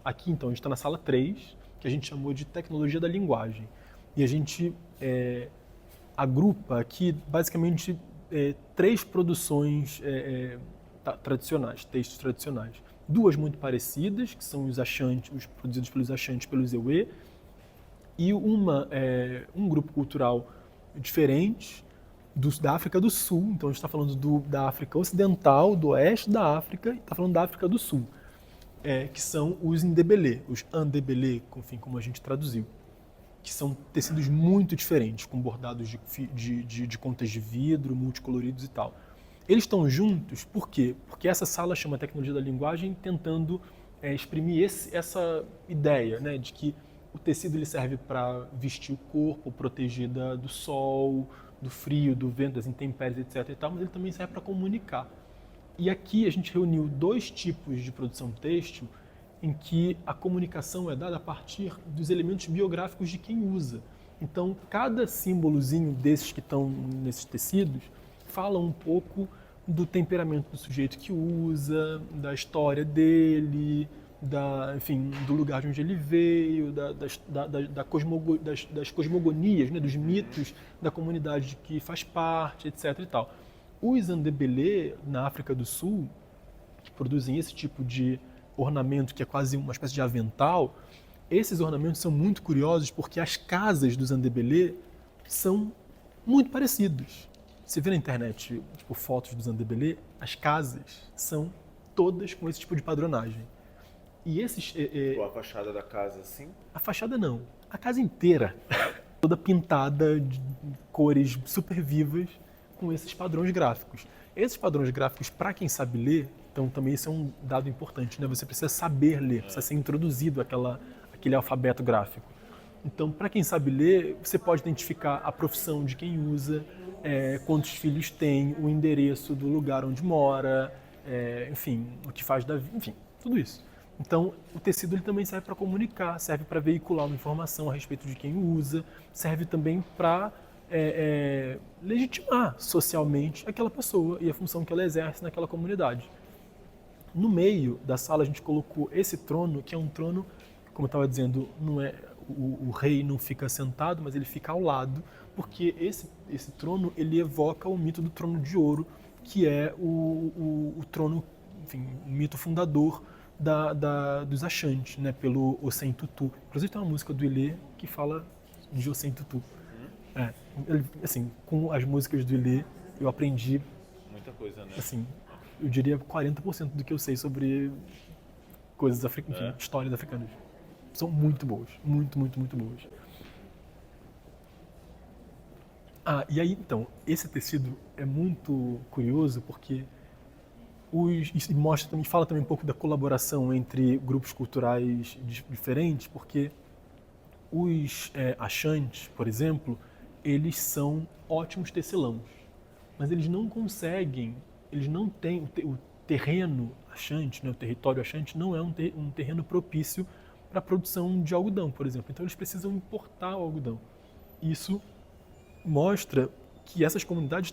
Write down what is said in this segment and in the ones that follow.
Aqui, então, a gente está na sala 3, que a gente chamou de tecnologia da linguagem. E a gente agrupa aqui, basicamente, 3 produções tradicionais, textos tradicionais. 2 muito parecidas, que são os produzidos pelos Achantes, pelos Ewe, e um grupo cultural diferente, da África do Sul. Então a gente está falando da África Ocidental, do oeste da África, e está falando da África do Sul, que são os Ndebele, os Andebele, enfim, como a gente traduziu, que são tecidos muito diferentes, com bordados de contas de vidro, multicoloridos e tal. Eles estão juntos, por quê? Porque essa sala chama Tecnologia da Linguagem, tentando exprimir essa ideia, né, de que o tecido ele serve para vestir o corpo, proteger do sol, do frio, do vento, das intempéries, etc. e tal, mas ele também serve para comunicar. E aqui a gente reuniu 2 tipos de produção têxtil em que a comunicação é dada a partir dos elementos biográficos de quem usa. Então, cada símbolozinho desses que estão nesses tecidos fala um pouco do temperamento do sujeito que usa, da história dele, enfim, do lugar de onde ele veio, das cosmogonias, né, dos mitos da comunidade que faz parte, etc. e tal. Os Andebele, na África do Sul, que produzem esse tipo de ornamento, que é quase uma espécie de avental, esses ornamentos são muito curiosos porque as casas dos Andebele são muito parecidas. Você vê na internet fotos dos Andebele, as casas são todas com esse tipo de padronagem. E esses... a fachada da casa, assim? A fachada não. A casa inteira, toda pintada de cores super vivas, com esses padrões gráficos. Esses padrões gráficos, para quem sabe ler, então também isso é um dado importante, né? Você precisa saber ler, precisa ser introduzido aquele alfabeto gráfico. Então, para quem sabe ler, você pode identificar a profissão de quem usa, quantos filhos tem, o endereço do lugar onde mora, enfim, o que faz da vida, enfim, tudo isso. Então, o tecido ele também serve para comunicar, serve para veicular uma informação a respeito de quem usa, serve também para legitimar socialmente aquela pessoa e a função que ela exerce naquela comunidade. No meio da sala a gente colocou esse trono, que é um trono, como eu estava dizendo, não é o rei não fica sentado, mas ele fica ao lado, porque esse trono ele evoca o mito do trono de ouro, que é o trono, enfim, o mito fundador dos Achantes, né, pelo Ossem Tutu. Inclusive tem uma música do Ilê que fala de Ossem Tutu. Assim, com as músicas do Ilê eu aprendi muita coisa, né? Assim, eu diria 40% do que eu sei sobre coisas africanas, enfim, histórias africanas. São muito boas, muito, muito, muito boas. E aí, então, esse tecido é muito curioso porque fala também um pouco da colaboração entre grupos culturais diferentes, porque os Achantes, por exemplo, eles são ótimos tecelãos, mas eles não conseguem, eles não têm o terreno Achante, né, o território Achante não é um terreno propício para a produção de algodão, por exemplo. Então eles precisam importar o algodão. Isso mostra que essas comunidades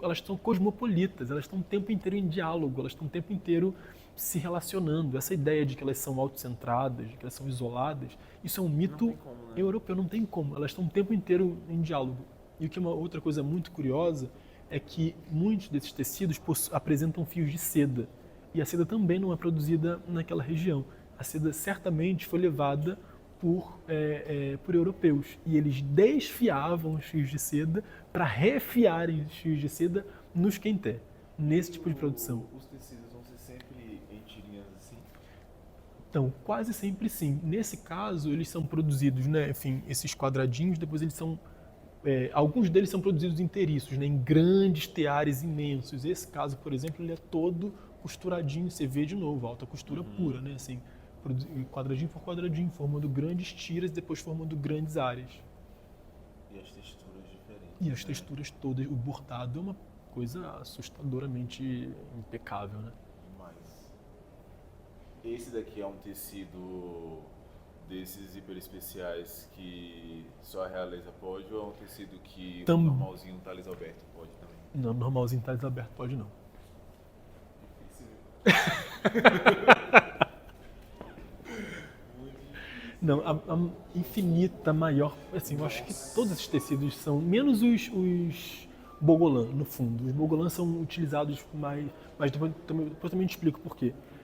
elas estão cosmopolitas, elas estão o tempo inteiro em diálogo, elas estão o tempo inteiro se relacionando. Essa ideia de que elas são autocentradas, de que elas são isoladas, isso é um mito europeu, não tem como. Elas estão o tempo inteiro em diálogo. E o que é uma outra coisa muito curiosa é que muitos desses tecidos apresentam fios de seda. E a seda também não é produzida naquela região. A seda certamente foi levada por europeus. E eles desfiavam os fios de seda para refiarem os fios de seda nos quenté, nesse tipo de produção. Os tecidos vão ser sempre em tirinhas assim? Então, quase sempre sim. Nesse caso, eles são produzidos, né, enfim, esses quadradinhos, depois eles são... alguns deles são produzidos inteiriços, né, em grandes teares imensos. Esse caso, por exemplo, ele é todo costuradinho, você vê de novo, alta costura pura, né, assim, quadradinho por quadradinho, formando grandes tiras e depois formando grandes áreas. E as texturas diferentes. E as texturas todas, o bordado é uma coisa assustadoramente impecável, né? Mas esse daqui é um tecido desses hiper especiais que só a realeza pode, ou é um tecido que o normalzinho Thales Alberto pode também? Não, normalzinho Thales Alberto pode não. Difícil. Não, a infinita maior, assim, eu acho que todos esses tecidos são, menos os Bogolan, no fundo. Os Bogolan são utilizados mais depois também te explico por quê.